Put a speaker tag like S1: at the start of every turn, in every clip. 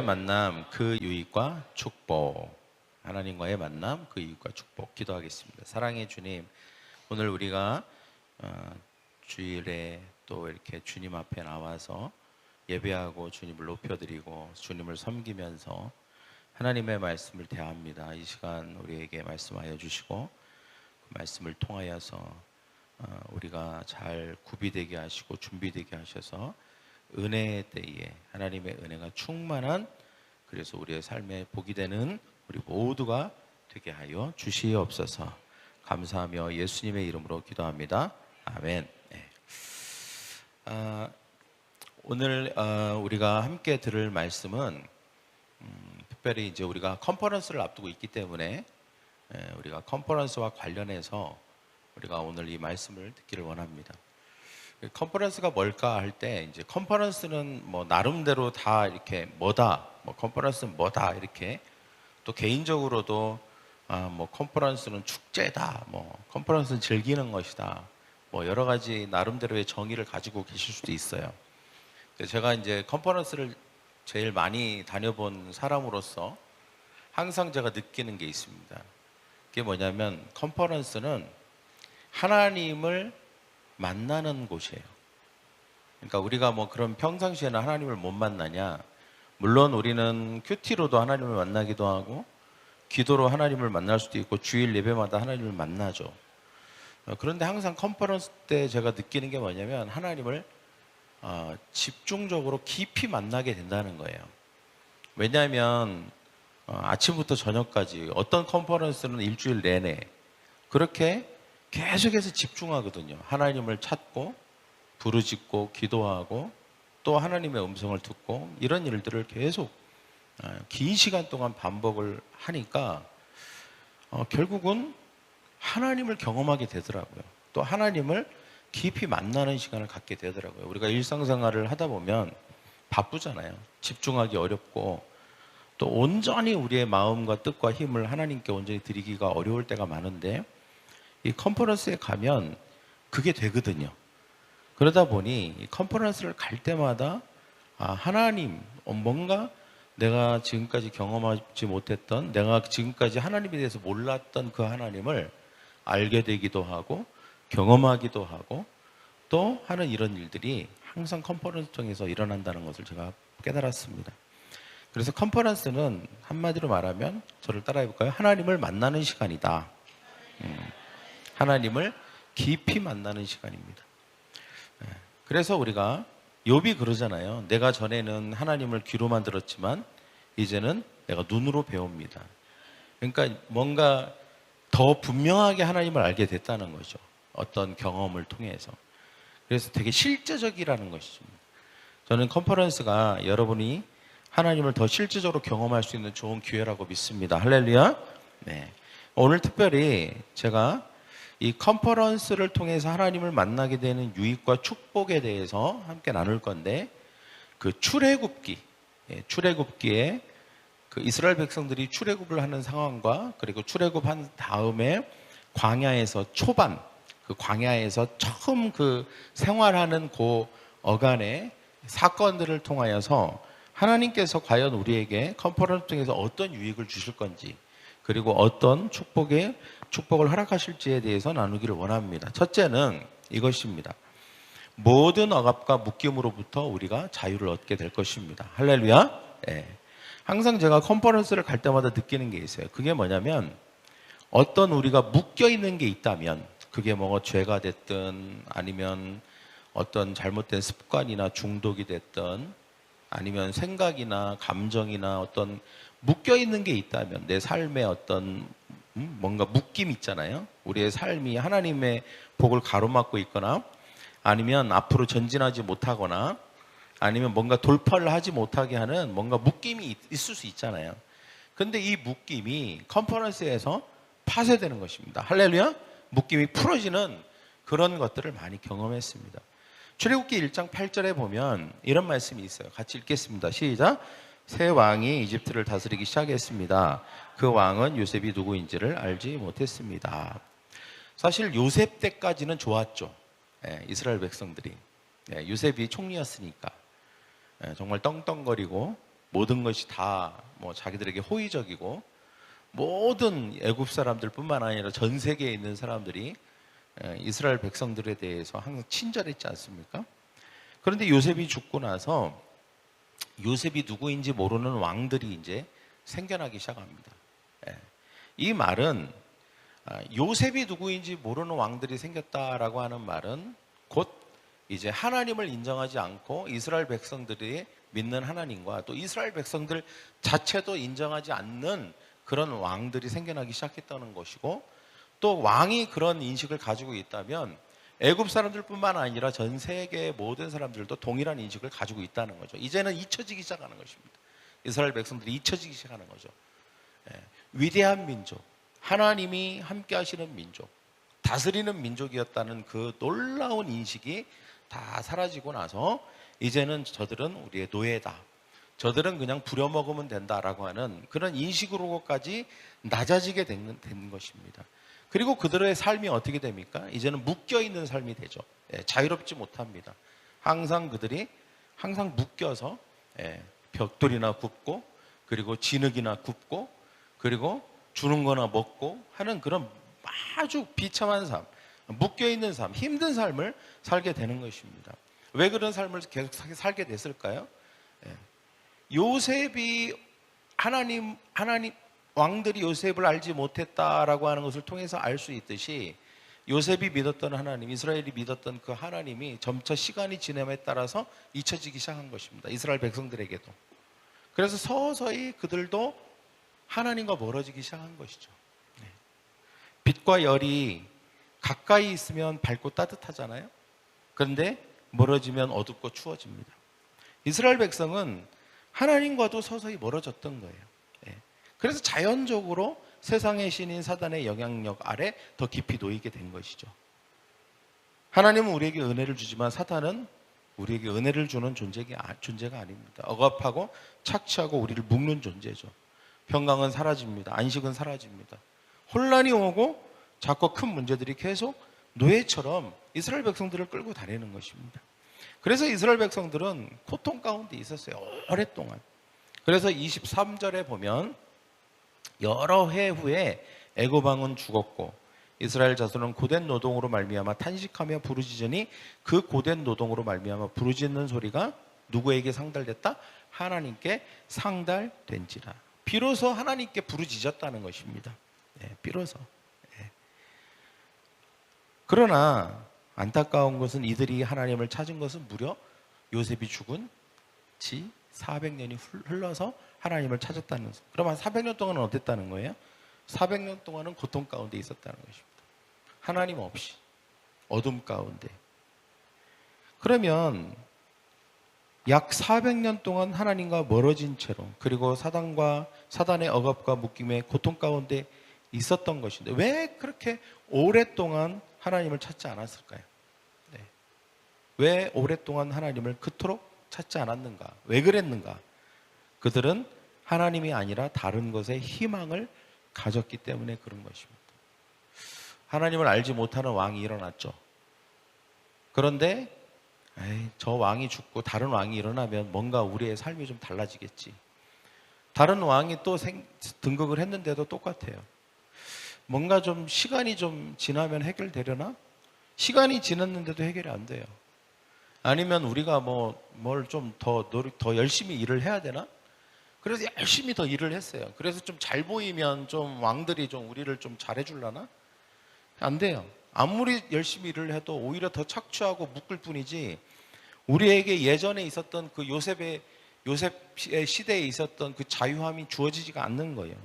S1: 만남 그 유익과 축복. 하나님과의 만남 그 유익과 축복. 기도하겠습니다. 사랑의 주님, 오늘 우리가 주일에 또 이렇게 주님 앞에 나와서 예배하고 주님을 높여드리고 주님을 섬기면서 하나님의 말씀을 대합니다. 이 시간 우리에게 말씀하여 주시고 그 말씀을 통하여서 우리가 잘 구비되게 하시고 준비되게 하셔서 은혜의 때에 하나님의 은혜가 충만한, 그래서 우리의 삶에 복이 되는 우리 모두가 되게 하여 주시옵소서. 감사하며 예수님의 이름으로 기도합니다. 아멘. 네. 오늘 우리가 함께 들을 말씀은 특별히 이제 우리가 컨퍼런스를 앞두고 있기 때문에 우리가 컨퍼런스와 관련해서 우리가 오늘 이 말씀을 듣기를 원합니다. 컨퍼런스가 뭘까 할 때, 이제 컨퍼런스는 뭐 나름대로 다 이렇게 뭐다, 뭐 컨퍼런스는 뭐다 이렇게, 또 개인적으로도 뭐 컨퍼런스는 축제다, 뭐 컨퍼런스는 즐기는 것이다, 뭐 여러 가지 나름대로의 정의를 가지고 계실 수도 있어요. 제가 이제 컨퍼런스를 제일 많이 다녀본 사람으로서 항상 제가 느끼는 게 있습니다. 그게 뭐냐면, 컨퍼런스는 하나님을 만나는 곳이에요. 그러니까 우리가 뭐 그런 평상시에는 하나님을 못 만나냐? 물론 우리는 큐티로도 하나님을 만나기도 하고 기도로 하나님을 만날 수도 있고 주일 예배마다 하나님을 만나죠. 그런데 항상 컨퍼런스 때 제가 느끼는 게 뭐냐면, 하나님을 집중적으로 깊이 만나게 된다는 거예요. 왜냐하면 아침부터 저녁까지 어떤 컨퍼런스는 일주일 내내 그렇게 계속해서 집중하거든요. 하나님을 찾고 부르짖고 기도하고 또 하나님의 음성을 듣고, 이런 일들을 계속 긴 시간 동안 반복을 하니까 결국은 하나님을 경험하게 되더라고요. 또 하나님을 깊이 만나는 시간을 갖게 되더라고요. 우리가 일상생활을 하다 보면 바쁘잖아요. 집중하기 어렵고 또 온전히 우리의 마음과 뜻과 힘을 하나님께 온전히 드리기가 어려울 때가 많은데, 이 컨퍼런스에 가면 그게 되거든요. 그러다 보니 이 컨퍼런스를 갈 때마다 하나님, 뭔가 내가 지금까지 경험하지 못했던, 내가 지금까지 하나님에 대해서 몰랐던 그 하나님을 알게 되기도 하고 경험하기도 하고 또 하는, 이런 일들이 항상 컨퍼런스 통해서 일어난다는 것을 제가 깨달았습니다. 그래서 컨퍼런스는 한마디로 말하면, 저를 따라해 볼까요? 하나님을 만나는 시간이다. 하나님을 깊이 만나는 시간입니다. 그래서 우리가 욥이 그러잖아요. 내가 전에는 하나님을 귀로만 들었지만 이제는 내가 눈으로 배웁니다. 그러니까 뭔가 더 분명하게 하나님을 알게 됐다는 거죠. 어떤 경험을 통해서. 그래서 되게 실제적이라는 것이죠. 저는 컨퍼런스가 여러분이 하나님을 더 실제적으로 경험할 수 있는 좋은 기회라고 믿습니다. 할렐루야. 네. 오늘 특별히 제가 이 컨퍼런스를 통해서 하나님을 만나게 되는 유익과 축복에 대해서 함께 나눌 건데, 그 출애굽기에 그 이스라엘 백성들이 출애굽을 하는 상황과, 그리고 출애굽한 다음에 광야에서 초반, 그 광야에서 처음 그 생활하는 그 어간의 사건들을 통하여서 하나님께서 과연 우리에게 컨퍼런스 통해서 어떤 유익을 주실 건지, 그리고 어떤 축복을 허락하실지에 대해서 나누기를 원합니다. 첫째는 이것입니다. 모든 억압과 묶임으로부터 우리가 자유를 얻게 될 것입니다. 할렐루야. 네. 항상 제가 컨퍼런스를 갈 때마다 느끼는 게 있어요. 그게 뭐냐면, 어떤 우리가 묶여 있는 게 있다면, 그게 뭐 죄가 됐든 아니면 어떤 잘못된 습관이나 중독이 됐든 아니면 생각이나 감정이나 어떤 묶여 있는 게 있다면, 내 삶에 어떤 뭔가 묶임 있잖아요. 우리의 삶이 하나님의 복을 가로막고 있거나 아니면 앞으로 전진하지 못하거나 아니면 뭔가 돌파를 하지 못하게 하는 뭔가 묶임이 있을 수 있잖아요. 근데 이 묶임이 컨퍼런스에서 파쇄되는 것입니다. 할렐루야. 묶임이 풀어지는 그런 것들을 많이 경험했습니다. 출애굽기 1장 8절에 보면 이런 말씀이 있어요. 같이 읽겠습니다. 시작. 새 왕이 이집트를 다스리기 시작했습니다. 그 왕은 요셉이 누구인지를 알지 못했습니다. 사실 요셉 때까지는 좋았죠. 이스라엘 백성들이. 요셉이 총리였으니까 정말 떵떵거리고 모든 것이 다 뭐 자기들에게 호의적이고 모든 애굽 사람들뿐만 아니라 전 세계에 있는 사람들이 이스라엘 백성들에 대해서 항상 친절했지 않습니까? 그런데 요셉이 죽고 나서 요셉이 누구인지 모르는 왕들이 이제 생겨나기 시작합니다. 이 말은 요셉이 누구인지 모르는 왕들이 생겼다라고 하는 말은 곧 이제 하나님을 인정하지 않고 이스라엘 백성들이 믿는 하나님과 또 이스라엘 백성들 자체도 인정하지 않는 그런 왕들이 생겨나기 시작했다는 것이고, 또 왕이 그런 인식을 가지고 있다면 애굽 사람들뿐만 아니라 전 세계의 모든 사람들도 동일한 인식을 가지고 있다는 거죠. 이제는 잊혀지기 시작하는 것입니다. 이스라엘 백성들이 잊혀지기 시작하는 거죠. 위대한 민족, 하나님이 함께 하시는 민족, 다스리는 민족이었다는 그 놀라운 인식이 다 사라지고 나서 이제는 저들은 우리의 노예다, 저들은 그냥 부려먹으면 된다라고 하는 그런 인식으로까지 낮아지게 된 것입니다. 그리고 그들의 삶이 어떻게 됩니까? 이제는 묶여있는 삶이 되죠. 자유롭지 못합니다. 그들이 항상 묶여서 벽돌이나 굽고, 그리고 진흙이나 굽고, 그리고 주는 거나 먹고 하는 그런 아주 비참한 삶, 묶여있는 삶, 힘든 삶을 살게 되는 것입니다. 왜 그런 삶을 계속 살게 됐을까요? 요셉이 하나님 왕들이 요셉을 알지 못했다라고 하는 것을 통해서 알 수 있듯이, 요셉이 믿었던 하나님, 이스라엘이 믿었던 그 하나님이 점차 시간이 지남에 따라서 잊혀지기 시작한 것입니다. 이스라엘 백성들에게도. 그래서 서서히 그들도 하나님과 멀어지기 시작한 것이죠. 빛과 열이 가까이 있으면 밝고 따뜻하잖아요. 그런데 멀어지면 어둡고 추워집니다. 이스라엘 백성은 하나님과도 서서히 멀어졌던 거예요. 그래서 자연적으로 세상의 신인 사단의 영향력 아래 더 깊이 놓이게 된 것이죠. 하나님은 우리에게 은혜를 주지만 사탄은 우리에게 은혜를 주는 존재가 아닙니다. 억압하고 착취하고 우리를 묶는 존재죠. 평강은 사라집니다. 안식은 사라집니다. 혼란이 오고 작고 큰 문제들이 계속 노예처럼 이스라엘 백성들을 끌고 다니는 것입니다. 그래서 이스라엘 백성들은 고통 가운데 있었어요. 오랫동안. 그래서 23절에 보면 여러 해 후에 애굽 왕은 죽었고 이스라엘 자손은 고된 노동으로 말미암아 탄식하며 부르짖으니 그 고된 노동으로 말미암아 부르짖는 소리가 누구에게 상달됐다? 하나님께 상달된지라. 비로소 하나님께 부르짖었다는 것입니다. 비로소. 그러나 안타까운 것은 이들이 하나님을 찾은 것은 무려 요셉이 죽은 지 400년이 흘러서 하나님을 찾았다는 것입니다. 그럼 한 400년 동안은 어땠다는 거예요? 400년 동안은 고통 가운데 있었다는 것입니다. 하나님 없이 어둠 가운데. 그러면 약 400년 동안 하나님과 멀어진 채로, 그리고 사단의 억압과 묶임의 고통 가운데 있었던 것인데 왜 그렇게 오랫동안 하나님을 찾지 않았을까요? 왜 오랫동안 하나님을 그토록 찾지 않았는가? 왜 그랬는가? 그들은 하나님이 아니라 다른 것에 희망을 가졌기 때문에 그런 것입니다. 하나님을 알지 못하는 왕이 일어났죠. 그런데 저 왕이 죽고 다른 왕이 일어나면 뭔가 우리의 삶이 좀 달라지겠지. 다른 왕이 또 등극을 했는데도 똑같아요. 뭔가 좀 시간이 좀 지나면 해결되려나? 시간이 지났는데도 해결이 안 돼요. 아니면 우리가 뭘 좀 더 열심히 일을 해야 되나? 그래서 열심히 더 일을 했어요. 그래서 좀 잘 보이면 좀 왕들이 좀 우리를 좀 잘해주려나? 안 돼요. 아무리 열심히 일을 해도 오히려 더 착취하고 묶을 뿐이지, 우리에게 예전에 있었던 그 요셉의 시대에 있었던 그 자유함이 주어지지가 않는 거예요.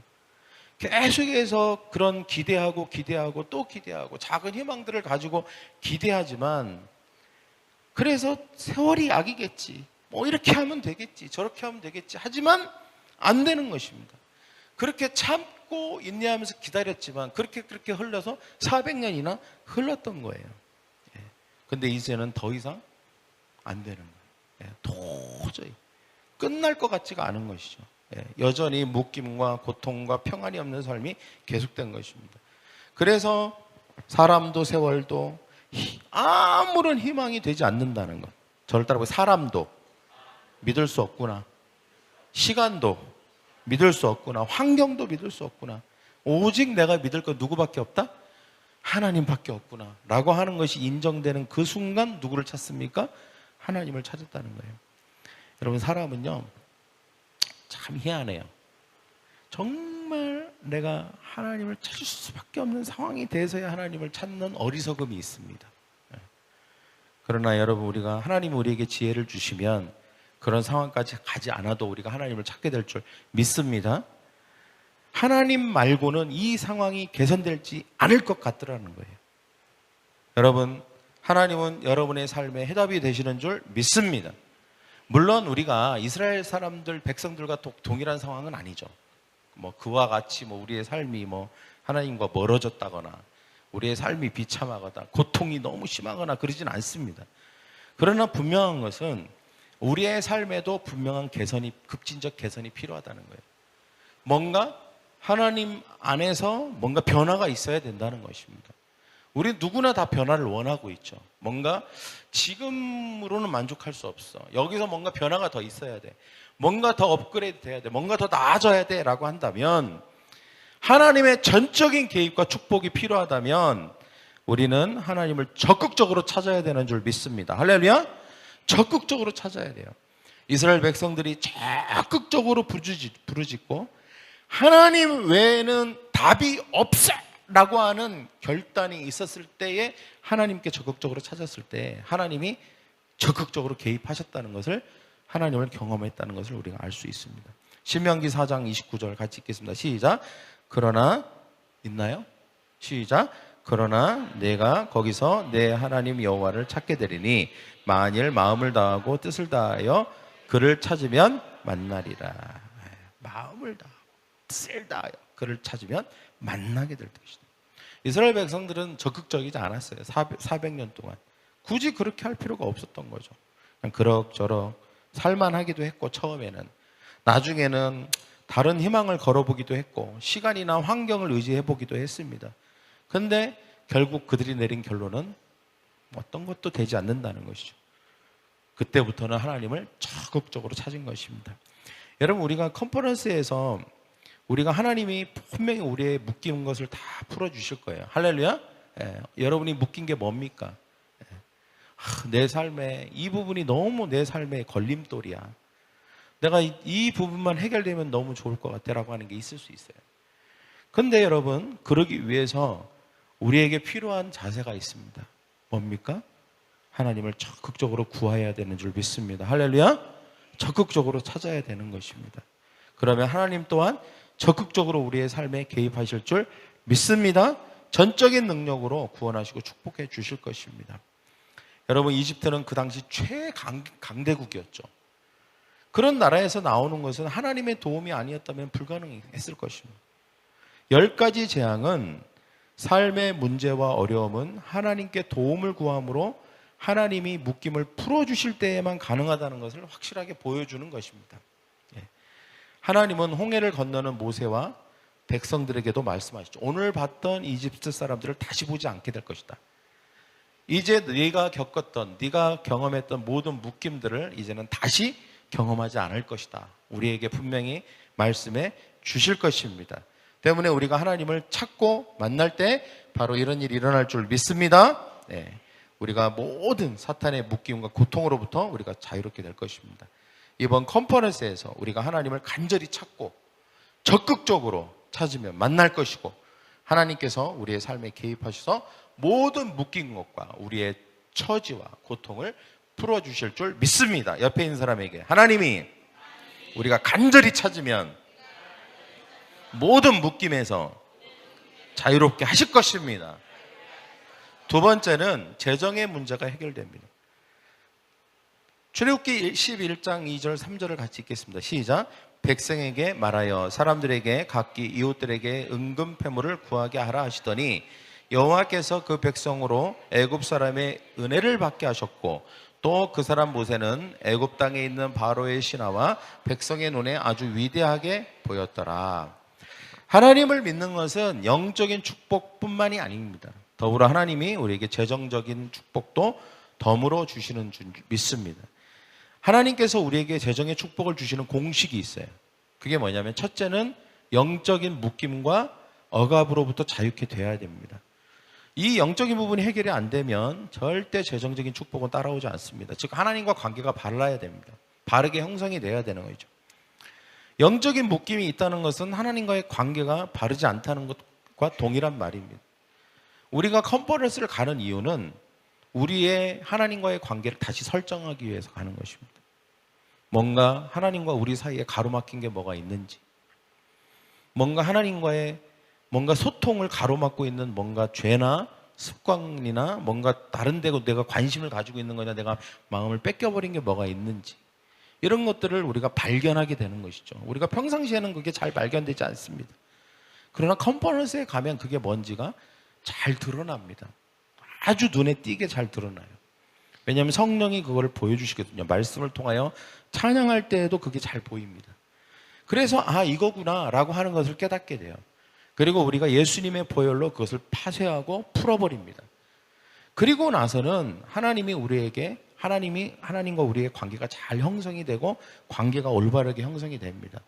S1: 계속해서 그런 기대하고 또 기대하고 작은 희망들을 가지고 기대하지만, 그래서 세월이 약이겠지, 이렇게 하면 되겠지, 저렇게 하면 되겠지 하지만 안 되는 것입니다. 그렇게 참고 인내하면서 기다렸지만 그렇게 흘러서 400년이나 흘렀던 거예요. 근데 이제는 더 이상 안 되는 거예요. 도저히 끝날 것 같지가 않은 것이죠. 여전히 묶임과 고통과 평안이 없는 삶이 계속된 것입니다. 그래서 사람도 세월도 아무런 희망이 되지 않는다는 것. 저를 따라보고 사람도 믿을 수 없구나. 시간도 믿을 수 없구나. 환경도 믿을 수 없구나. 오직 내가 믿을 건 누구밖에 없다? 하나님밖에 없구나 라고 하는 것이 인정되는 그 순간 누구를 찾습니까? 하나님을 찾았다는 거예요. 여러분, 사람은요 참 희한해요. 정말 내가 하나님을 찾을 수밖에 없는 상황이 돼서야 하나님을 찾는 어리석음이 있습니다. 그러나 여러분, 우리가 하나님이 우리에게 지혜를 주시면 그런 상황까지 가지 않아도 우리가 하나님을 찾게 될 줄 믿습니다. 하나님 말고는 이 상황이 개선되지 않을 것 같더라는 거예요. 여러분, 하나님은 여러분의 삶에 해답이 되시는 줄 믿습니다. 물론 우리가 이스라엘 사람들, 백성들과 동일한 상황은 아니죠. 뭐 그와 같이 우리의 삶이 하나님과 멀어졌다거나 우리의 삶이 비참하거나 고통이 너무 심하거나 그러진 않습니다. 그러나 분명한 것은 우리의 삶에도 분명한 개선이, 급진적 개선이 필요하다는 거예요. 뭔가 하나님 안에서 뭔가 변화가 있어야 된다는 것입니다. 우리 누구나 다 변화를 원하고 있죠. 뭔가 지금으로는 만족할 수 없어. 여기서 뭔가 변화가 더 있어야 돼. 뭔가 더 업그레이드 돼야 돼. 뭔가 더 나아져야 돼 라고 한다면, 하나님의 전적인 개입과 축복이 필요하다면 우리는 하나님을 적극적으로 찾아야 되는 줄 믿습니다. 할렐루야. 적극적으로 찾아야 돼요. 이스라엘 백성들이 적극적으로 부르짖고 하나님 외에는 답이 없어 라고 하는 결단이 있었을 때에 하나님께 적극적으로 찾았을 때 하나님이 적극적으로 개입하셨다는 것을, 하나님을 경험했다는 것을 우리가 알 수 있습니다. 신명기 4장 29절 같이 읽겠습니다. 시작. 그러나, 있나요? 시작. 그러나 내가 거기서 내 하나님 여호와를 찾게 되리니 만일 마음을 다하고 뜻을 다하여 그를 찾으면 만나리라. 마음을 다하고 뜻을 다하여 그를 찾으면 만나게 될 것이다. 이스라엘 백성들은 적극적이지 않았어요. 400년 동안. 굳이 그렇게 할 필요가 없었던 거죠. 그냥 그럭저럭 살만하기도 했고, 처음에는. 나중에는 다른 희망을 걸어보기도 했고, 시간이나 환경을 의지해보기도 했습니다. 근데 결국 그들이 내린 결론은 어떤 것도 되지 않는다는 것이죠. 그때부터는 하나님을 적극적으로 찾은 것입니다. 여러분, 우리가 컨퍼런스에서 우리가 하나님이 분명히 우리의 묶인 것을 다 풀어주실 거예요. 할렐루야. 여러분이 묶인 게 뭡니까? 내 삶에 이 부분이 너무 내 삶의 걸림돌이야. 내가 이 부분만 해결되면 너무 좋을 것 같아 라고 하는 게 있을 수 있어요. 근데 여러분, 그러기 위해서 우리에게 필요한 자세가 있습니다. 뭡니까? 하나님을 적극적으로 구해야 되는 줄 믿습니다. 할렐루야. 적극적으로 찾아야 되는 것입니다. 그러면 하나님 또한 적극적으로 우리의 삶에 개입하실 줄 믿습니다. 전적인 능력으로 구원하시고 축복해 주실 것입니다. 여러분, 이집트는 그 당시 최강대국이었죠. 그런 나라에서 나오는 것은 하나님의 도움이 아니었다면 불가능했을 것입니다. 10가지 재앙은 삶의 문제와 어려움은 하나님께 도움을 구함으로 하나님이 묶임을 풀어주실 때에만 가능하다는 것을 확실하게 보여주는 것입니다. 하나님은 홍해를 건너는 모세와 백성들에게도 말씀하시죠. 오늘 봤던 이집트 사람들을 다시 보지 않게 될 것이다. 이제 네가 겪었던, 네가 경험했던 모든 묶임들을 이제는 다시 경험하지 않을 것이다. 우리에게 분명히 말씀해 주실 것입니다. 때문에 우리가 하나님을 찾고 만날 때 바로 이런 일이 일어날 줄 믿습니다. 우리가 모든 사탄의 묶임과 고통으로부터 우리가 자유롭게 될 것입니다. 이번 컨퍼런스에서 우리가 하나님을 간절히 찾고 적극적으로 찾으면 만날 것이고, 하나님께서 우리의 삶에 개입하셔서 모든 묶인 것과 우리의 처지와 고통을 풀어주실 줄 믿습니다. 옆에 있는 사람에게, 하나님이 우리가 간절히 찾으면 모든 묶임에서 자유롭게 하실 것입니다. 두 번째는 재정의 문제가 해결됩니다. 출애굽기 11장 2절 3절을 같이 읽겠습니다. 시작. 백성에게 말하여 사람들에게 각기 이웃들에게 은금 패물을 구하게 하라 하시더니 여호와께서 그 백성으로 애굽 사람의 은혜를 받게 하셨고, 또 그 사람 모세는 애굽 땅에 있는 바로의 신하와 백성의 눈에 아주 위대하게 보였더라. 하나님을 믿는 것은 영적인 축복뿐만이 아닙니다. 더불어 하나님이 우리에게 재정적인 축복도 덤으로 주시는 줄 믿습니다. 하나님께서 우리에게 재정의 축복을 주시는 공식이 있어요. 그게 뭐냐면 첫째는 영적인 묶임과 억압으로부터 자유케 돼야 됩니다. 이 영적인 부분이 해결이 안 되면 절대 재정적인 축복은 따라오지 않습니다. 즉 하나님과 관계가 바라야 됩니다. 바르게 형성이 돼야 되는 거죠. 영적인 묶임이 있다는 것은 하나님과의 관계가 바르지 않다는 것과 동일한 말입니다. 우리가 컨퍼런스를 가는 이유는 우리의 하나님과의 관계를 다시 설정하기 위해서 가는 것입니다. 뭔가 하나님과 우리 사이에 가로막힌 게 뭐가 있는지, 뭔가 하나님과의 뭔가 소통을 가로막고 있는 뭔가 죄나 습관이나 뭔가 다른 데고 내가 관심을 가지고 있는 거냐, 내가 마음을 뺏겨버린 게 뭐가 있는지, 이런 것들을 우리가 발견하게 되는 것이죠. 우리가 평상시에는 그게 잘 발견되지 않습니다. 그러나 컨퍼런스에 가면 그게 뭔지가 잘 드러납니다. 아주 눈에 띄게 잘 드러나요. 왜냐하면 성령이 그거를 보여주시거든요. 말씀을 통하여 찬양할 때에도 그게 잘 보입니다. 그래서 이거구나 라고 하는 것을 깨닫게 돼요. 그리고 우리가 예수님의 보혈로 그것을 파쇄하고 풀어버립니다. 그리고 나서는 하나님과 우리의 관계가 잘 형성이 되고 관계가 올바르게 형성이 됩니다.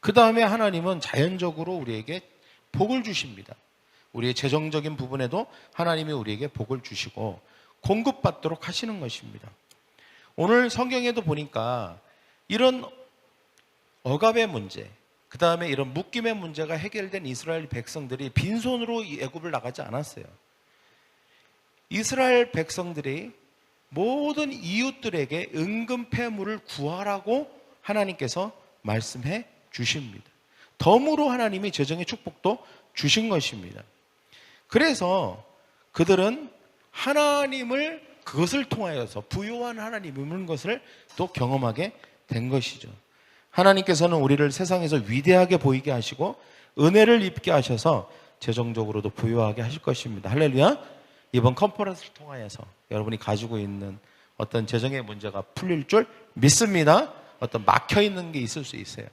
S1: 그 다음에 하나님은 자연적으로 우리에게 복을 주십니다. 우리의 재정적인 부분에도 하나님이 우리에게 복을 주시고 공급받도록 하시는 것입니다. 오늘 성경에도 보니까 이런 억압의 문제, 그 다음에 이런 묶임의 문제가 해결된 이스라엘 백성들이 빈손으로 애굽을 나가지 않았어요. 이스라엘 백성들이 모든 이웃들에게 은금 패물을 구하라고 하나님께서 말씀해 주십니다. 덤으로 하나님이 재정의 축복도 주신 것입니다. 그래서 그들은 하나님을 그것을 통하여서 부요한 하나님인 것을 또 경험하게 된 것이죠. 하나님께서는 우리를 세상에서 위대하게 보이게 하시고 은혜를 입게 하셔서 재정적으로도 부유하게 하실 것입니다. 할렐루야. 이번 컨퍼런스를 통하여서 여러분이 가지고 있는 어떤 재정의 문제가 풀릴 줄 믿습니다. 어떤 막혀 있는 게 있을 수 있어요.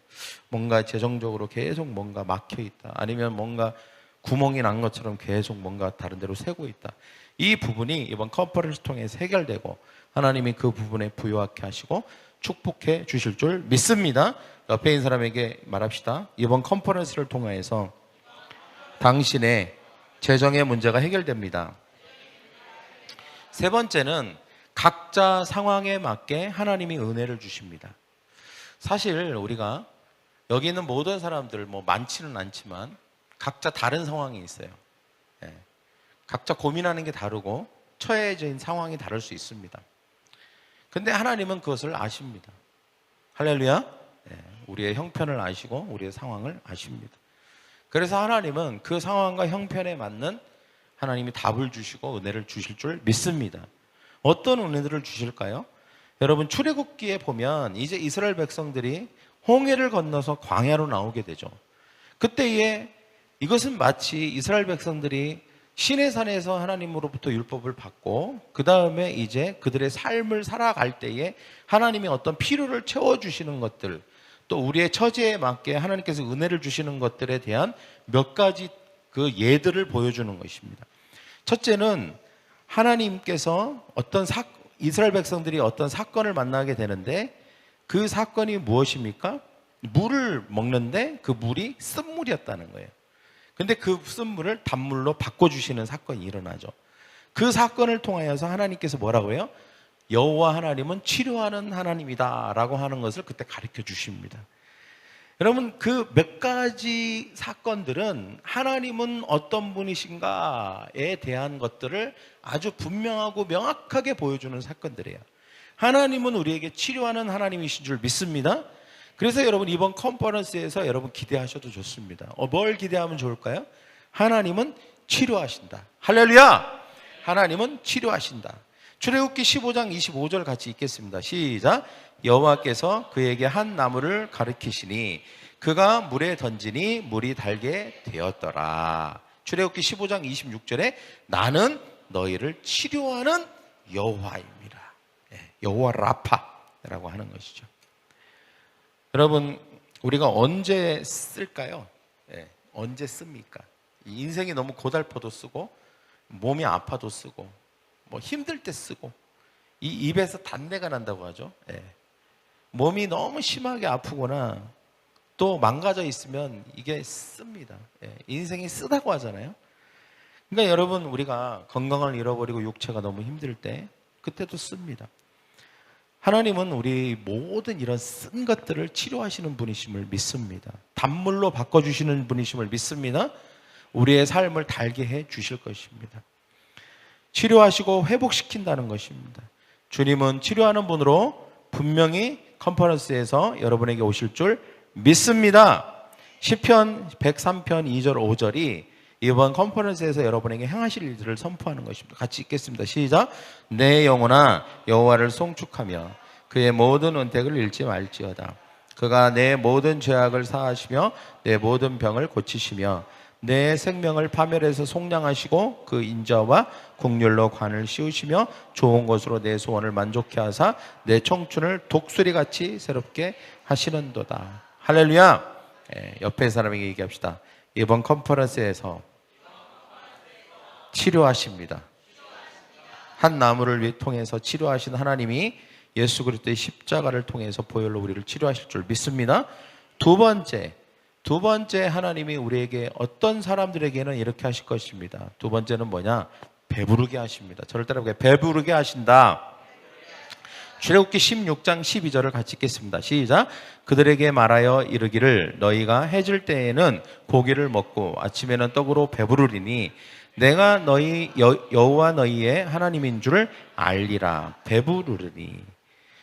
S1: 뭔가 재정적으로 계속 뭔가 막혀 있다, 아니면 뭔가 구멍이 난 것처럼 계속 뭔가 다른 데로 새고 있다. 이 부분이 이번 컨퍼런스 통해서 해결되고 하나님이 그 부분에 부유하게 하시고 축복해 주실 줄 믿습니다. 옆에 있는 사람에게 말합시다. 이번 컨퍼런스를 통해서 당신의 재정의 문제가 해결됩니다. 세 번째는 각자 상황에 맞게 하나님이 은혜를 주십니다. 사실 우리가 여기 있는 모든 사람들 많지는 않지만 각자 다른 상황이 있어요. 각자 고민하는 게 다르고 처해져 있는 상황이 다를 수 있습니다. 근데 하나님은 그것을 아십니다. 할렐루야. 우리의 형편을 아시고 우리의 상황을 아십니다. 그래서 하나님은 그 상황과 형편에 맞는 하나님이 답을 주시고 은혜를 주실 줄 믿습니다. 어떤 은혜들을 주실까요? 여러분, 출애굽기에 보면 이제 이스라엘 백성들이 홍해를 건너서 광야로 나오게 되죠. 그때에 이것은 마치 이스라엘 백성들이 시내산에서 하나님으로부터 율법을 받고 그 다음에 이제 그들의 삶을 살아갈 때에 하나님이 어떤 필요를 채워주시는 것들, 또 우리의 처지에 맞게 하나님께서 은혜를 주시는 것들에 대한 몇 가지 그 예들을 보여주는 것입니다. 첫째는 하나님께서 이스라엘 백성들이 어떤 사건을 만나게 되는데 그 사건이 무엇입니까? 물을 먹는데 그 물이 쓴물이었다는 거예요. 근데 그 쓴물을 단물로 바꿔주시는 사건이 일어나죠. 그 사건을 통하여서 하나님께서 뭐라고 해요? 여호와 하나님은 치료하는 하나님이다 라고 하는 것을 그때 가르쳐 주십니다. 여러분, 그 몇 가지 사건들은 하나님은 어떤 분이신가에 대한 것들을 아주 분명하고 명확하게 보여주는 사건들이에요. 하나님은 우리에게 치료하는 하나님이신 줄 믿습니다. 그래서 여러분, 이번 컨퍼런스에서 여러분 기대하셔도 좋습니다. 뭘 기대하면 좋을까요? 하나님은 치료하신다. 할렐루야! 하나님은 치료하신다. 출애굽기 15장 25절 같이 읽겠습니다. 시작. 여호와께서 그에게 한 나무를 가리키시니 그가 물에 던지니 물이 달게 되었더라. 출애굽기 15장 26절에 나는 너희를 치료하는 여호와입니다. 여호와 라파라고 하는 것이죠. 여러분, 우리가 언제 쓸까요? 언제 씁니까? 인생이 너무 고달퍼도 쓰고 몸이 아파도 쓰고 힘들 때 쓰고 이 입에서 단내가 난다고 하죠. 몸이 너무 심하게 아프거나 또 망가져 있으면 이게 씁니다. 인생이 쓰다고 하잖아요. 그러니까 여러분, 우리가 건강을 잃어버리고 육체가 너무 힘들 때 그때도 씁니다. 하나님은 우리 모든 이런 쓴 것들을 치료하시는 분이심을 믿습니다. 단물로 바꿔주시는 분이심을 믿습니다. 우리의 삶을 달게 해 주실 것입니다. 치료하시고 회복시킨다는 것입니다. 주님은 치료하는 분으로 분명히 컨퍼런스에서 여러분에게 오실 줄 믿습니다. 시편 103편 2절 5절이 이번 컨퍼런스에서 여러분에게 행하실 일들을 선포하는 것입니다. 같이 읽겠습니다. 시작. 내 영혼아 여호와를 송축하며 그의 모든 은택을 잃지 말지어다. 그가 내 모든 죄악을 사하시며 내 모든 병을 고치시며 내 생명을 파멸해서 속량하시고 그 인자와 국률로 관을 씌우시며 좋은 것으로 내 소원을 만족케 하사 내 청춘을 독수리같이 새롭게 하시는도다. 할렐루야. 옆에 사람에게 얘기합시다. 이번 컨퍼런스에서 치료하십니다. 한 나무를 통해서 치료하신 하나님이 예수 그리스도의 십자가를 통해서 보혈로 우리를 치료하실 줄 믿습니다. 두 번째 하나님이 우리에게 어떤 사람들에게는 이렇게 하실 것입니다. 두 번째는 뭐냐? 배부르게 하십니다. 저를 따라보게. 배부르게 하신다. 출애굽기 16장 12절을 같이 읽겠습니다. 시작. 그들에게 말하여 이르기를 너희가 해질 때에는 고기를 먹고 아침에는 떡으로 배부르리니 내가 너희 여호와 너희의 하나님인 줄을 알리라. 배부르리니.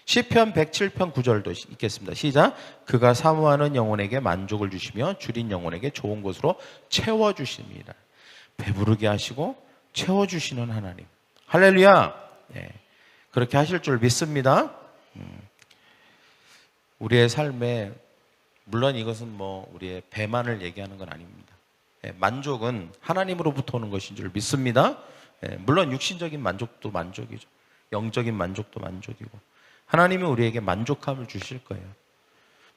S1: 시편 107편 9절도 읽겠습니다. 시작. 그가 사모하는 영혼에게 만족을 주시며 줄인 영혼에게 좋은 것으로 채워주십니다. 배부르게 하시고 채워주시는 하나님. 할렐루야. 그렇게 하실 줄 믿습니다. 우리의 삶에 물론 이것은 뭐 우리의 배만을 얘기하는 건 아닙니다. 만족은 하나님으로부터 오는 것인 줄 믿습니다. 물론 육신적인 만족도 만족이죠. 영적인 만족도 만족이고 하나님이 우리에게 만족함을 주실 거예요.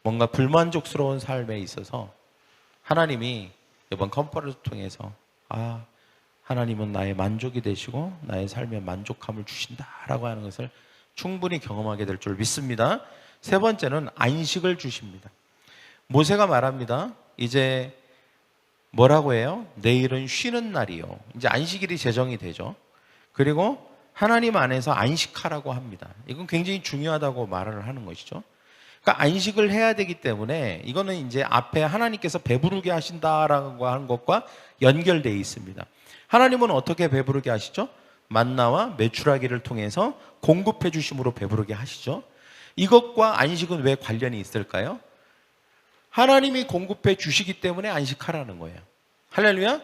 S1: 뭔가 불만족스러운 삶에 있어서 하나님이 이번 컨퍼런스를 통해서 하나님은 나의 만족이 되시고 나의 삶에 만족함을 주신다라고 하는 것을 충분히 경험하게 될 줄 믿습니다. 세 번째는 안식을 주십니다. 모세가 말합니다. 이제 뭐라고 해요? 내일은 쉬는 날이요. 이제 안식일이 제정이 되죠. 그리고 하나님 안에서 안식하라고 합니다. 이건 굉장히 중요하다고 말을 하는 것이죠. 그러니까 안식을 해야 되기 때문에 이거는 이제 앞에 하나님께서 배부르게 하신다라고 하는 것과 연결되어 있습니다. 하나님은 어떻게 배부르게 하시죠? 만나와 메추라기를 통해서 공급해 주심으로 배부르게 하시죠. 이것과 안식은 왜 관련이 있을까요? 하나님이 공급해 주시기 때문에 안식하라는 거예요. 할렐루야?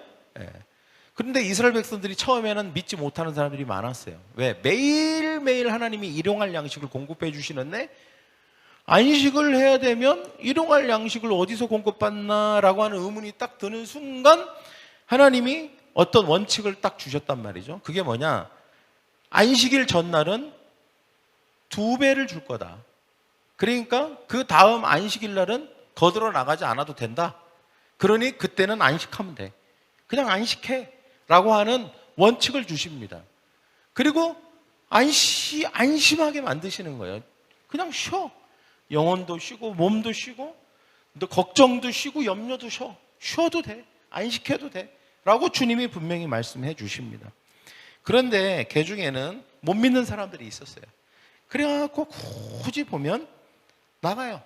S1: 그런데 이스라엘 백성들이 처음에는 믿지 못하는 사람들이 많았어요. 왜? 매일매일 하나님이 일용할 양식을 공급해 주시는데 안식을 해야 되면 일용할 양식을 어디서 공급받나라고 하는 의문이 딱 드는 순간 하나님이 어떤 원칙을 딱 주셨단 말이죠. 그게 뭐냐? 안식일 전날은 2배를 줄 거다. 그러니까 그 다음 안식일 날은 거들어 나가지 않아도 된다. 그러니 그때는 안식하면 돼. 그냥 안식해 라고 하는 원칙을 주십니다. 그리고 안심하게 만드시는 거예요. 그냥 쉬어. 영혼도 쉬고 몸도 쉬고 너 걱정도 쉬고 염려도 쉬어도 돼. 안식해도 돼. 라고 주님이 분명히 말씀해 주십니다. 그런데 그 중에는 못 믿는 사람들이 있었어요. 그래갖고 굳이 보면 나가요.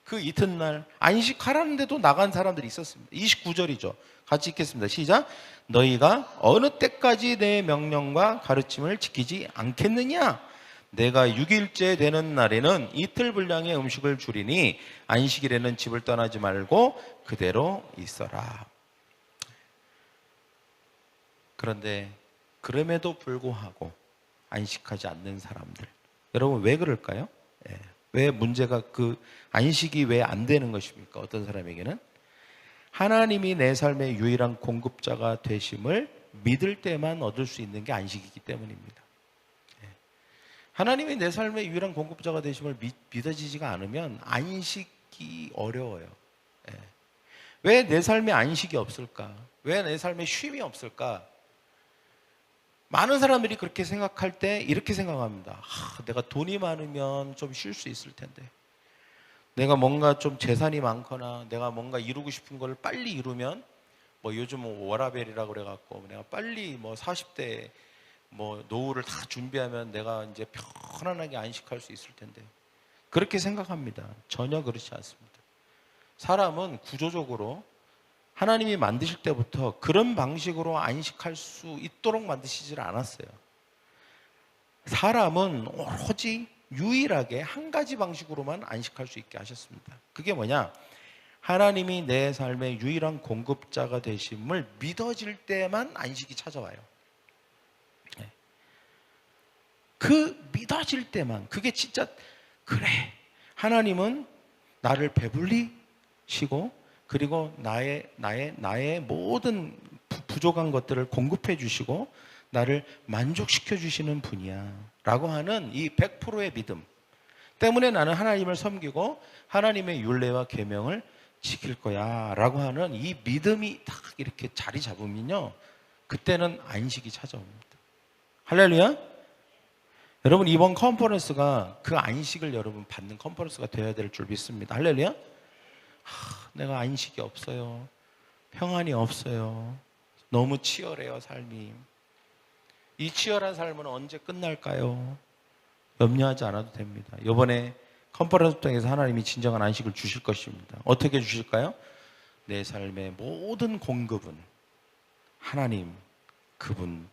S1: 그 이튿날 안식하라는데도 나간 사람들이 있었습니다. 29절이죠. 같이 읽겠습니다. 시작. 너희가 어느 때까지 내 명령과 가르침을 지키지 않겠느냐? 내가 6일째 되는 날에는 이틀 분량의 음식을 줄이니 안식일에는 집을 떠나지 말고 그대로 있어라. 그런데 그럼에도 불구하고 안식하지 않는 사람들, 여러분 왜 그럴까요? 왜 문제가 그 안식이 왜 안 되는 것입니까? 어떤 사람에게는 하나님이 내 삶의 유일한 공급자가 되심을 믿을 때만 얻을 수 있는 게 안식이기 때문입니다. 하나님이 내 삶의 유일한 공급자가 되심을 믿어지지가 않으면 안식이 어려워요. 왜 내 삶에 안식이 없을까? 왜 내 삶에 쉼이 없을까? 많은 사람들이 그렇게 생각할 때 이렇게 생각합니다. 내가 돈이 많으면 좀 쉴 수 있을 텐데. 내가 뭔가 좀 재산이 많거나 내가 뭔가 이루고 싶은 걸 빨리 이루면 뭐 요즘 워라벨이라고 그래갖고 내가 빨리 뭐 40대 뭐 노후를 다 준비하면 내가 이제 편안하게 안식할 수 있을 텐데 그렇게 생각합니다. 전혀 그렇지 않습니다. 사람은 구조적으로 하나님이 만드실 때부터 그런 방식으로 안식할 수 있도록 만드시질 않았어요. 사람은 오로지 유일하게 한 가지 방식으로만 안식할 수 있게 하셨습니다. 그게 뭐냐? 하나님이 내 삶의 유일한 공급자가 되심을 믿어질 때만 안식이 찾아와요. 그 믿어질 때만, 그게 진짜 그래, 하나님은 나를 배불리시고 그리고 나의 모든 부족한 것들을 공급해 주시고 나를 만족시켜 주시는 분이야 라고 하는 이 100%의 믿음 때문에 나는 하나님을 섬기고 하나님의 율례와 계명을 지킬 거야 라고 하는 이 믿음이 딱 이렇게 자리 잡으면요, 그때는 안식이 찾아옵니다. 할렐루야. 여러분, 이번 컨퍼런스가 그 안식을 여러분 받는 컨퍼런스가 되어야 될 줄 믿습니다. 할렐루야. 내가 안식이 없어요, 평안이 없어요, 너무 치열해요 삶이. 이 치열한 삶은 언제 끝날까요? 염려하지 않아도 됩니다. 이번에 컨퍼런스 통해서 하나님이 진정한 안식을 주실 것입니다. 어떻게 주실까요? 내 삶의 모든 공급은 하나님 그분을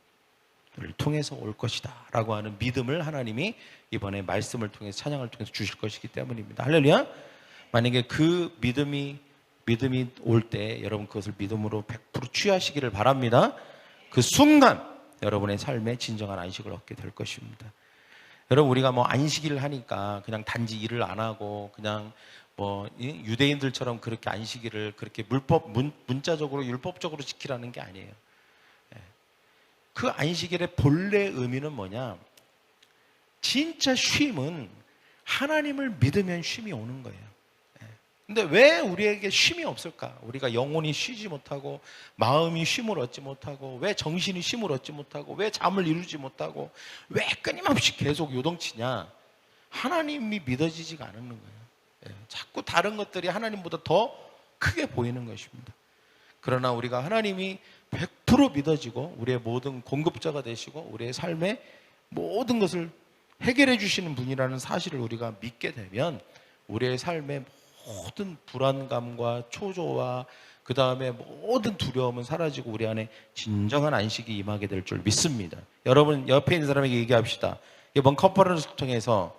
S1: 통해서 올 것이다 라고 하는 믿음을 하나님이 이번에 말씀을 통해서, 찬양을 통해서 주실 것이기 때문입니다. 할렐루야. 만약에 그 믿음이 올 때 여러분 그것을 믿음으로 100% 취하시기를 바랍니다. 그 순간 여러분의 삶에 진정한 안식을 얻게 될 것입니다. 여러분, 우리가 뭐 안식일을 하니까 그냥 단지 일을 안 하고 그냥 뭐 유대인들처럼 그렇게 안식일을 그렇게 문자적으로 율법적으로 지키라는 게 아니에요. 그 안식일의 본래 의미는 뭐냐? 진짜 쉼은 하나님을 믿으면 쉼이 오는 거예요. 근데 왜 우리에게 쉼이 없을까? 우리가 영혼이 쉬지 못하고 마음이 쉼을 얻지 못하고 왜 정신이 쉼을 얻지 못하고 왜 잠을 이루지 못하고 왜 끊임없이 계속 요동치냐? 하나님이 믿어지지가 않는 거예요. 자꾸 다른 것들이 하나님보다 더 크게 보이는 것입니다. 그러나 우리가 하나님이 100% 믿어지고 우리의 모든 공급자가 되시고 우리의 삶의 모든 것을 해결해 주시는 분이라는 사실을 우리가 믿게 되면 우리의 삶의 모든 불안감과 초조와 그 다음에 모든 두려움은 사라지고 우리 안에 진정한 안식이 임하게 될 줄 믿습니다. 여러분, 옆에 있는 사람에게 얘기합시다. 이번 컨퍼런스를 통해서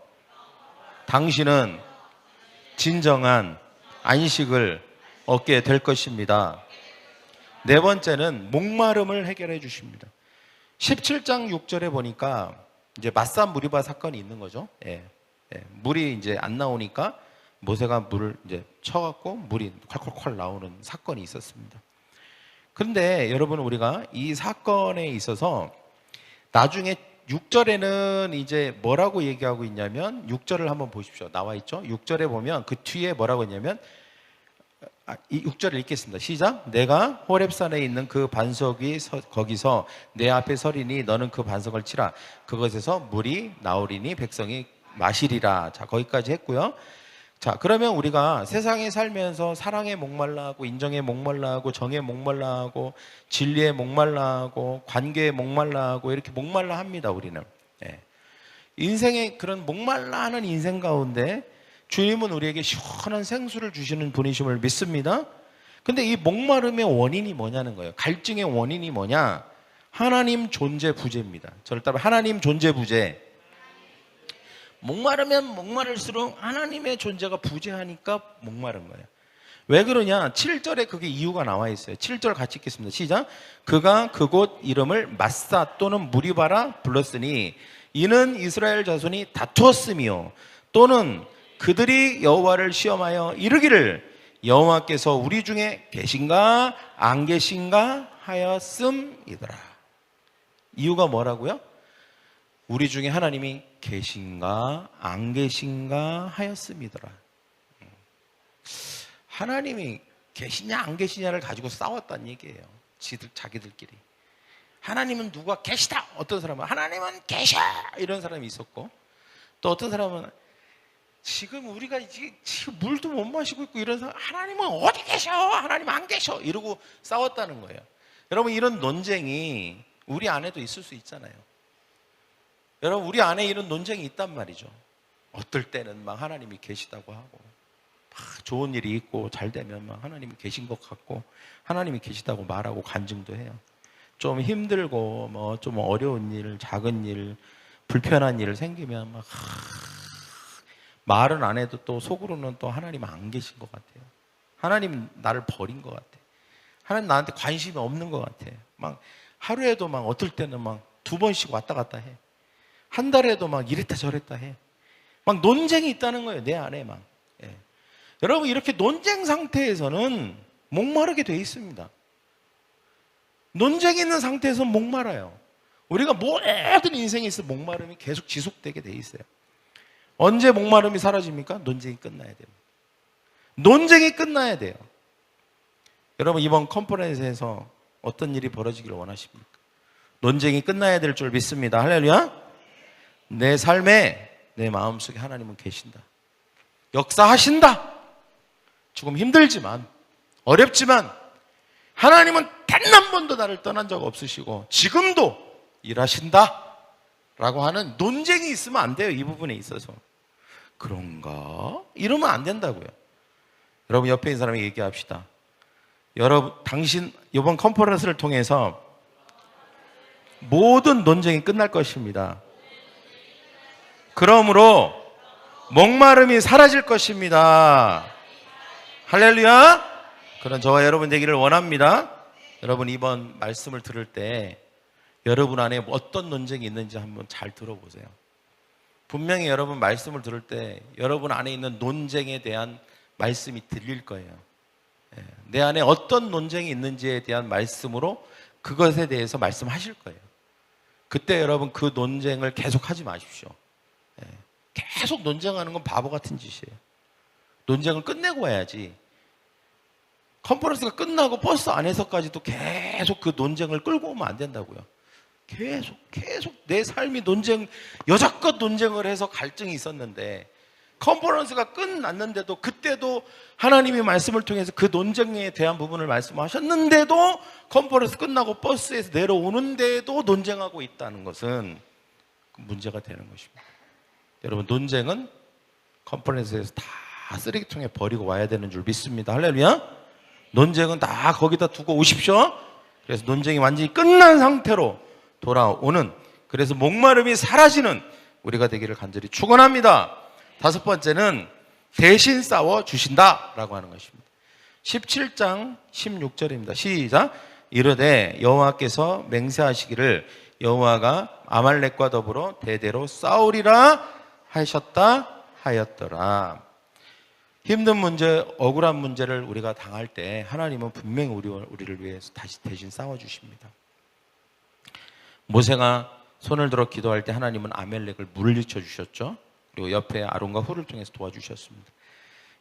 S1: 당신은 진정한 안식을 얻게 될 것입니다. 네 번째는 목마름을 해결해 주십니다. 17장 6절에 보니까 이제 마사 무리바 사건이 있는 거죠. 물이 이제 안 나오니까 모세가 물을 이제 쳐갖고 물이 콸콸콸 나오는 사건이 있었습니다. 그런데 여러분, 우리가 이 사건에 있어서 나중에 6절에는 이제 뭐라고 얘기하고 있냐면 6절을 한번 보십시오. 나와 있죠? 6절에 보면 그 뒤에 뭐라고 했냐면 이 6절을 읽겠습니다. 시작. 내가 호렙산에 있는 그 반석 위 거기서 내 앞에 서리니 너는 그 반석을 치라. 그것에서 물이 나오리니 백성이 마시리라. 자, 거기까지 했고요. 자, 그러면 우리가 세상에 살면서 사랑에 목말라하고 인정에 목말라하고 정에 목말라하고 진리에 목말라하고 관계에 목말라하고 이렇게 목말라합니다. 우리는 인생의 그런 목말라하는 인생 가운데 주님은 우리에게 시원한 생수를 주시는 분이심을 믿습니다. 근데 이 목마름의 원인이 뭐냐는 거예요. 갈증의 원인이 뭐냐? 하나님 존재 부재입니다. 저를 따라 하나님 존재 부재. 목마르면 목마를수록 하나님의 존재가 부재하니까 목마른 거예요. 왜 그러냐? 7절에 그게 이유가 나와 있어요. 7절 같이 읽겠습니다. 시작. 그가 그곳 이름을 마사 또는 무리바라 불렀으니 이는 이스라엘 자손이 다투었으며 또는 그들이 여호와를 시험하여 이르기를 여호와께서 우리 중에 계신가 안 계신가 하였음이더라. 이유가 뭐라고요? 우리 중에 하나님이 계신가 안 계신가 하였음이더라. 하나님이 계시냐 안 계시냐를 가지고 싸웠다는 얘기예요. 자기들끼리. 하나님은 누가 계시다. 어떤 사람은 하나님은 계셔 이런 사람이 있었고 또 어떤 사람은 지금 우리가 지금 물도 못 마시고 있고 이런 상황, 하나님은 어디 계셔? 하나님 안 계셔? 이러고 싸웠다는 거예요. 여러분, 이런 논쟁이 우리 안에도 있을 수 있잖아요. 여러분, 우리 안에 이런 논쟁이 있단 말이죠. 어떨 때는 막 하나님이 계시다고 하고, 막 좋은 일이 있고 잘 되면 막 하나님이 계신 것 같고, 하나님이 계시다고 말하고 간증도 해요. 좀 힘들고 뭐 좀 어려운 일, 작은 일, 불편한 일 생기면 막 말은 안 해도 또 속으로는 또 하나님 안 계신 것 같아요. 하나님 나를 버린 것 같아. 하나님 나한테 관심이 없는 것 같아. 막 하루에도 막 어떨 때는 막 2번씩 왔다 갔다 해. 한 달에도 막 이랬다 저랬다 해. 막 논쟁이 있다는 거예요, 내 안에 막. 예. 여러분, 이렇게 논쟁 상태에서는 목마르게 돼 있습니다. 논쟁이 있는 상태에서 목말아요. 우리가 모든 인생에 있어 목마름이 계속 지속되게 돼 있어요. 언제 목마름이 사라집니까? 논쟁이 끝나야 돼요. 논쟁이 끝나야 돼요. 여러분, 이번 컨퍼런스에서 어떤 일이 벌어지기를 원하십니까? 논쟁이 끝나야 될 줄 믿습니다. 할렐루야. 내 삶에, 내 마음속에 하나님은 계신다. 역사하신다. 조금 힘들지만, 어렵지만 하나님은 단 한 번도 나를 떠난 적 없으시고 지금도 일하신다 라고 하는 논쟁이 있으면 안 돼요. 이 부분에 있어서. 그런가? 이러면 안 된다고요. 여러분, 옆에 있는 사람에게 얘기합시다. 여러분, 당신 이번 컨퍼런스를 통해서 모든 논쟁이 끝날 것입니다. 그러므로 목마름이 사라질 것입니다. 할렐루야. 그런 저와 여러분 되기를 원합니다. 여러분, 이번 말씀을 들을 때 여러분 안에 어떤 논쟁이 있는지 한번 잘 들어보세요. 분명히 여러분 말씀을 들을 때 여러분 안에 있는 논쟁에 대한 말씀이 들릴 거예요. 내 안에 어떤 논쟁이 있는지에 대한 말씀으로 그것에 대해서 말씀하실 거예요. 그때 여러분 그 논쟁을 계속 하지 마십시오. 계속 논쟁하는 건 바보 같은 짓이에요. 논쟁을 끝내고 와야지. 컨퍼런스가 끝나고 버스 안에서까지도 계속 그 논쟁을 끌고 오면 안 된다고요. 계속 내 삶이 여자껏 논쟁을 해서 갈증이 있었는데 컨퍼런스가 끝났는데도 그때도 하나님의 말씀을 통해서 그 논쟁에 대한 부분을 말씀하셨는데도 컨퍼런스 끝나고 버스에서 내려오는데도 논쟁하고 있다는 것은 문제가 되는 것입니다. 여러분, 논쟁은 컨퍼런스에서 다 쓰레기통에 버리고 와야 되는 줄 믿습니다. 할렐루야. 논쟁은 다 거기다 두고 오십시오. 그래서 논쟁이 완전히 끝난 상태로 돌아오는, 그래서 목마름이 사라지는 우리가 되기를 간절히 축원합니다. 5번째는 대신 싸워 주신다라고 하는 것입니다. 17장 16절입니다. 시작. 이르되 여호와께서 맹세하시기를 여호와가 아말렉과 더불어 대대로 싸우리라 하셨다 하였더라. 힘든 문제, 억울한 문제를 우리가 당할 때 하나님은 분명히 우리를 위해서 다시 대신 싸워주십니다. 모세가 손을 들어 기도할 때 하나님은 아멜렉을 물리쳐 주셨죠. 그리고 옆에 아론과 훌을 통해서 도와주셨습니다.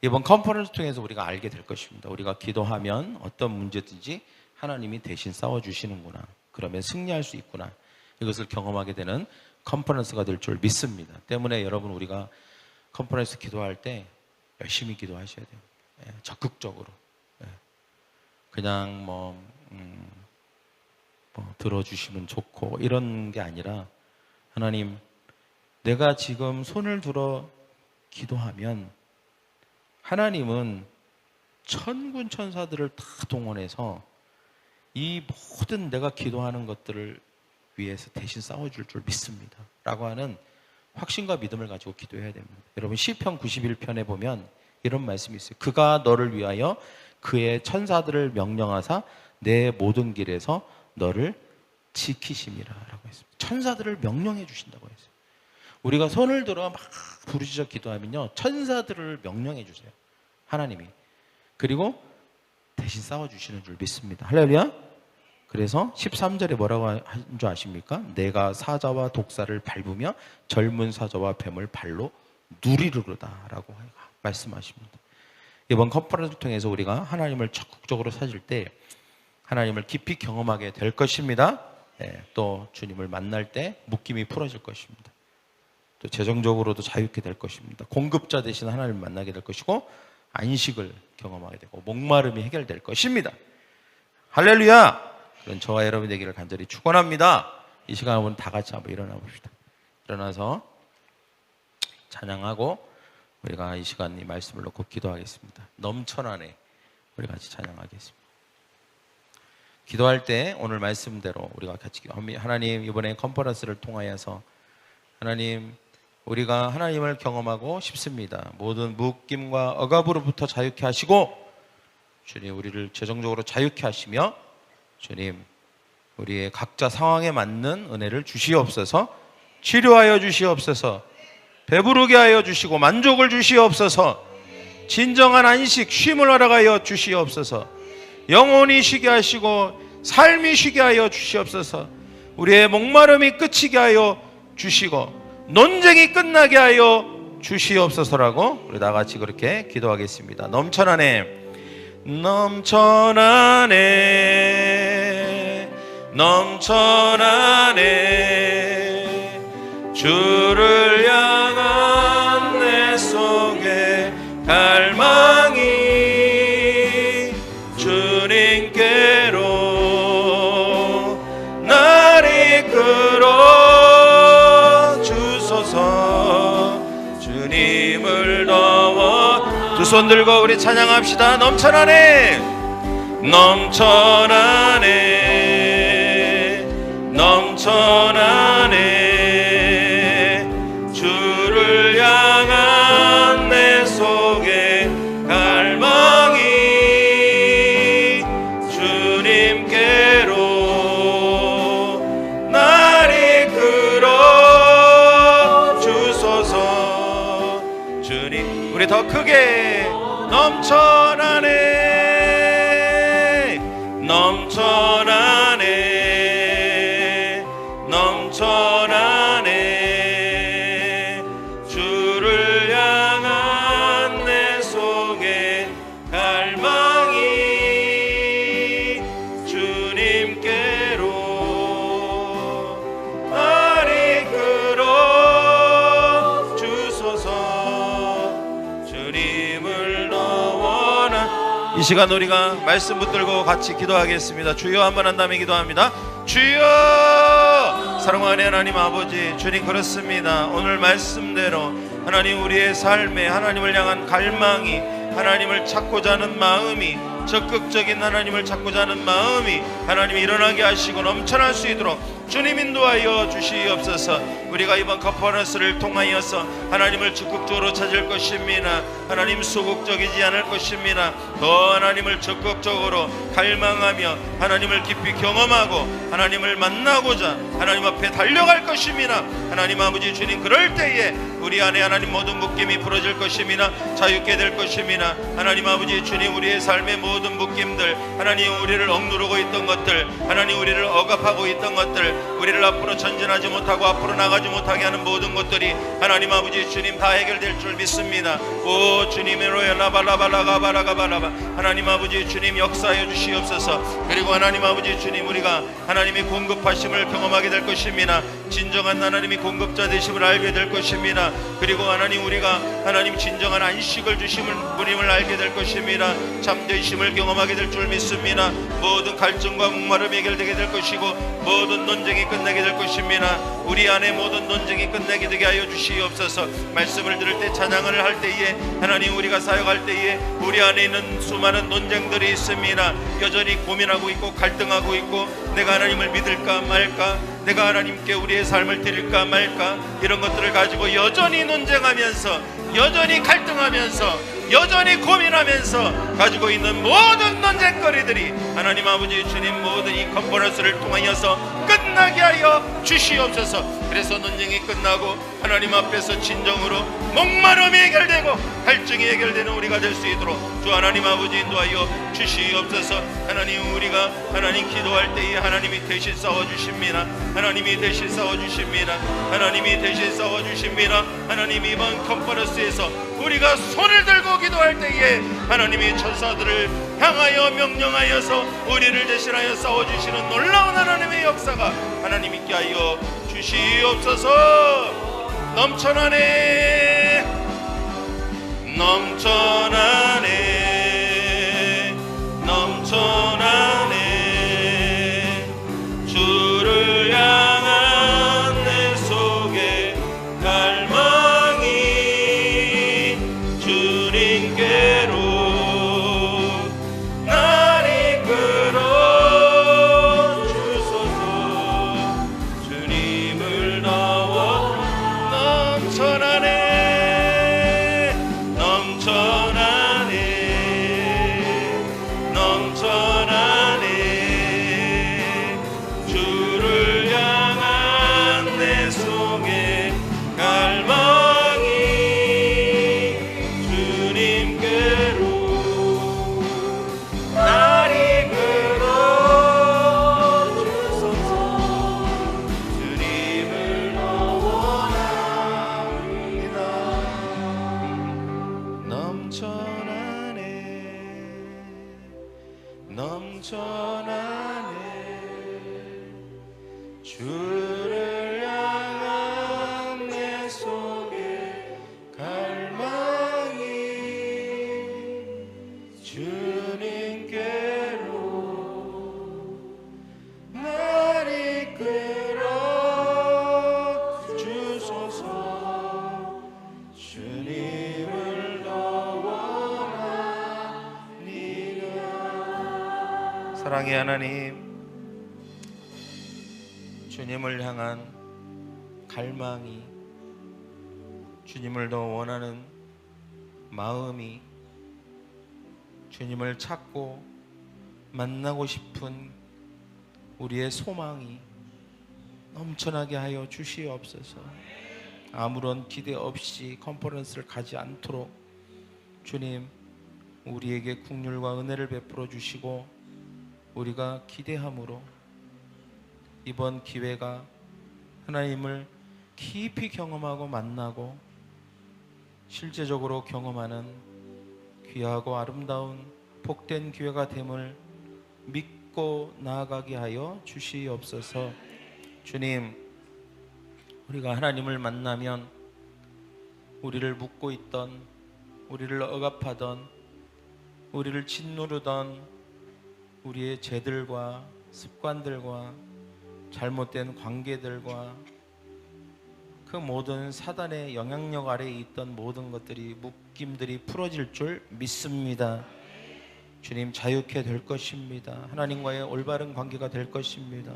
S1: 이번 컨퍼런스 통해서 우리가 알게 될 것입니다. 우리가 기도하면 어떤 문제든지 하나님이 대신 싸워주시는구나. 그러면 승리할 수 있구나. 이것을 경험하게 되는 컨퍼런스가 될 줄 믿습니다. 때문에 여러분, 우리가 컨퍼런스 기도할 때 열심히 기도하셔야 돼요. 적극적으로. 그냥 들어주시면 좋고 이런 게 아니라, 하나님, 내가 지금 손을 들어 기도하면 하나님은 천군 천사들을 다 동원해서 이 모든 내가 기도하는 것들을 위해서 대신 싸워줄 줄 믿습니다 라고 하는 확신과 믿음을 가지고 기도해야 됩니다. 여러분, 시편 91편에 보면 이런 말씀이 있어요. 그가 너를 위하여 그의 천사들을 명령하사 내 모든 길에서 너를 지키심이라 라고 했습니다. 천사들을 명령해 주신다고 했어요. 우리가 손을 들어 막 부르짖어 기도하면요, 천사들을 명령해 주세요, 하나님이. 그리고 대신 싸워주시는 줄 믿습니다. 할렐루야. 그래서 13절에 뭐라고 한 줄 아십니까? 내가 사자와 독사를 밟으며 젊은 사자와 뱀을 발로 누리르로다 라고 말씀하십니다. 이번 컨퍼런스를 통해서 우리가 하나님을 적극적으로 찾을 때 하나님을 깊이 경험하게 될 것입니다. 또 주님을 만날 때 묶임이 풀어질 것입니다. 또 재정적으로도 자유케 될 것입니다. 공급자 대신 하나님을 만나게 될 것이고 안식을 경험하게 되고 목마름이 해결될 것입니다. 할렐루야! 그런 저와 여러분 되기를 간절히 축원합니다. 이 시간 한번 다 같이 한번 일어나 봅시다. 일어나서 찬양하고 우리가 이 시간 이 말씀을 놓고 기도하겠습니다. 넘쳐나네. 우리 같이 찬양하겠습니다. 기도할 때 오늘 말씀대로 우리가 같이 하나님, 이번에 컨퍼런스를 통하여서 하나님, 우리가 하나님을 경험하고 싶습니다. 모든 묶임과 억압으로부터 자유케 하시고 주님, 우리를 재정적으로 자유케 하시며 주님, 우리의 각자 상황에 맞는 은혜를 주시옵소서. 치료하여 주시옵소서. 배부르게 하여 주시고 만족을 주시옵소서. 진정한 안식, 쉼을 허락하여 주시옵소서. 영혼이 쉬게 하시고 삶이 쉬게 하여 주시옵소서. 우리의 목마름이 그치게 하여 주시고 논쟁이 끝나게 하여 주시옵소서라고 우리 나같이 그렇게 기도하겠습니다. 넘쳐나네, 넘쳐나네, 넘쳐나네. 주를 향한 내 속에 갈망이 주님께로 날 이끌어 주소서. 주님을 넣어 두 손 들고 우리 찬양합시다. 넘쳐나네, 넘쳐나네, 넘쳐나네. 주를 향한 내 속에 갈망이 주님께로 날 이끌어 주소서. 주님, 우리 더 크게 넘쳐나네, 넘쳐나네, 넘쳐나네. 주를 향한 내 속에 갈망이 주님께로 날 이끌어 주소서. 주님을 넣어나. 이 시간 우리가 말씀 붙들고 같이 기도하겠습니다. 주여 한번 한 다음에 기도합니다. 주여! 사랑하는 하나님 아버지, 주님 그렇습니다. 오늘 말씀대로 하나님, 우리의 삶에 하나님을 향한 갈망이, 하나님을 찾고자 하는 마음이, 적극적인 하나님을 찾고자 하는 마음이 하나님이 일어나게 하시고 넘쳐날 수 있도록 주님 인도하여 주시옵소서. 우리가 이번 컨퍼런스를 통하여서 하나님을 적극적으로 찾을 것입니다. 하나님 소극적이지 않을 것입니다. 더 하나님을 적극적으로 갈망하며 하나님을 깊이 경험하고 하나님을 만나고자 하나님 앞에 달려갈 것입니다. 하나님 아버지 주님, 그럴 때에 우리 안에 하나님 모든 묶임이 풀어질 것입니다. 자유케 될 것입니다. 하나님 아버지 주님, 우리의 삶의 모든 묶임들, 하나님 우리를 억누르고 있던 것들, 하나님 우리를 억압하고 있던 것들, 우리를 앞으로 전진하지 못하고 앞으로 나가지 못하게 하는 모든 것들이 하나님 아버지 주님 다 해결될 줄 믿습니다. 오 주님으로 라바라바라가바라가바라바. 하나님 아버지 주님 역사하여 주시옵소서. 그리고 하나님 아버지 주님, 우리가 하나님의 공급하심을 경험하게 될 것입니다. 진정한 하나님이 공급자 되심을 알게 될 것입니다. 그리고 하나님, 우리가 하나님 진정한 안식을 주심을 분임을 알게 될 것입니다. 잠되심을 경험하게 될 줄 믿습니다. 모든 갈증과 목마름이 해결되게 될 것이고 모든 논쟁이 끝나게 될 것입니다. 우리 안에 모든 논쟁이 끝나게 되게 하여 주시옵소서. 말씀을 들을 때, 찬양을 할 때에, 하나님 우리가 사역할 때에 우리 안에 있는 수많은 논쟁들이 있습니다. 여전히 고민하고 있고 갈등하고 있고, 내가 하나님을 믿을까 말까, 내가 하나님께 우리의 삶을 드릴까 말까, 이런 것들을 가지고 여전히 논쟁하면서, 여전히 갈등하면서, 여전히 고민하면서 가지고 있는 모든 논쟁거리들이 하나님 아버지 주님 모든 이 컨퍼런스를 통하여서 끝나게 하여 주시옵소서. 그래서 논쟁이 끝나고 하나님 앞에서 진정으로 목마름이 해결되고 갈증이 해결되는 우리가 될 수 있도록 주 하나님 아버지 인도하여 주시옵소서. 하나님, 우리가 하나님 기도할 때에 하나님이 대신 싸워주십니다. 하나님이 대신 싸워주십니다. 하나님이 대신 싸워주십니다. 하나님, 이번 컨퍼런스에서 우리가 손을 들고 기도할 때에 하나님이 천사들을 향하여 명령하여서 우리를 대신하여 싸워주시는 놀라운 하나님의 역사가 하나님 있게 하여 주시옵소서. 넘쳐나네 넘쳐나네 넘쳐나네 주를 향한 내 속에 갈망이 주님께로 날 이끌어 주소서 주님을 나와 넘쳐나네 넘쳐나네 넘쳐나네 주를 향한 내 속에 갈망이 주님께로 날 이끌어 주소서 주님을 원합니다. 넘쳐나네 넘쳐나네 주를 향한 내 속에 갈망이 주님께로 날 이끌어 주소서 주님을 더 원하니라. 사랑의 하나님, 주님을 향한 갈망이, 주님을 더 원하는 마음이, 주님을 찾고 만나고 싶은 우리의 소망이 넘쳐나게 하여 주시옵소서. 아무런 기대 없이 컨퍼런스를 가지 않도록 주님 우리에게 긍휼과 은혜를 베풀어 주시고, 우리가 기대함으로 이번 기회가 하나님을 깊이 경험하고 만나고 실제적으로 경험하는 귀하고 아름다운 복된 기회가 됨을 믿고 나아가게 하여 주시옵소서. 주님, 우리가 하나님을 만나면 우리를 묻고 있던, 우리를 억압하던, 우리를 짓누르던 우리의 죄들과 습관들과 잘못된 관계들과 그 모든 사단의 영향력 아래에 있던 모든 것들이, 묶임들이 풀어질 줄 믿습니다. 주님, 자유케 될 것입니다. 하나님과의 올바른 관계가 될 것입니다.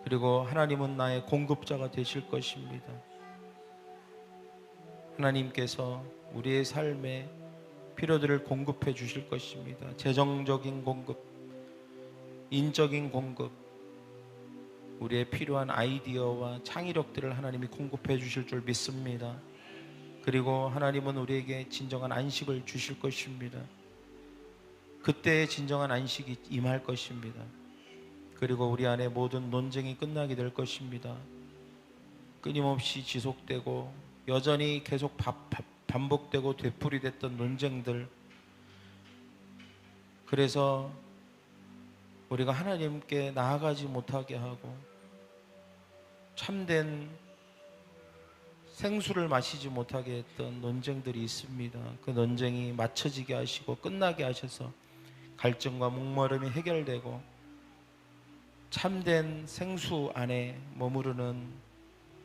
S1: 그리고 하나님은 나의 공급자가 되실 것입니다. 하나님께서 우리의 삶에 필요들을 공급해 주실 것입니다. 재정적인 공급, 인적인 공급, 우리의 필요한 아이디어와 창의력들을 하나님이 공급해 주실 줄 믿습니다. 그리고 하나님은 우리에게 진정한 안식을 주실 것입니다. 그때의 진정한 안식이 임할 것입니다. 그리고 우리 안에 모든 논쟁이 끝나게 될 것입니다. 끊임없이 지속되고 여전히 계속 반복되고 되풀이됐던 논쟁들, 그래서 우리가 하나님께 나아가지 못하게 하고 참된 생수를 마시지 못하게 했던 논쟁들이 있습니다. 그 논쟁이 맞춰지게 하시고 끝나게 하셔서 갈증과 목마름이 해결되고 참된 생수 안에 머무르는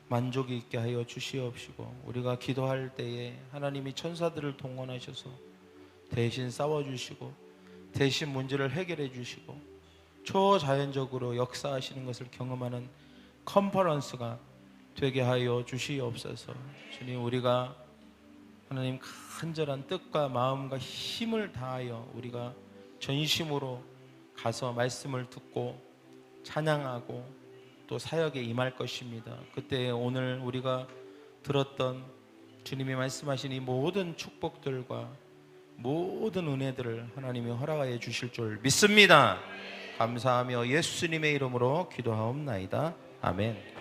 S1: 만족이 있게 하여 주시옵시고, 우리가 기도할 때에 하나님이 천사들을 동원하셔서 대신 싸워주시고 대신 문제를 해결해 주시고 초자연적으로 역사하시는 것을 경험하는 컨퍼런스가 되게 하여 주시옵소서. 주님, 우리가 하나님 간절한 뜻과 마음과 힘을 다하여 우리가 전심으로 가서 말씀을 듣고 찬양하고 또 사역에 임할 것입니다. 그때 오늘 우리가 들었던 주님이 말씀하신 이 모든 축복들과 모든 은혜들을 하나님이 허락하여 주실 줄 믿습니다. 감사하며 예수님의 이름으로 기도하옵나이다. 아멘.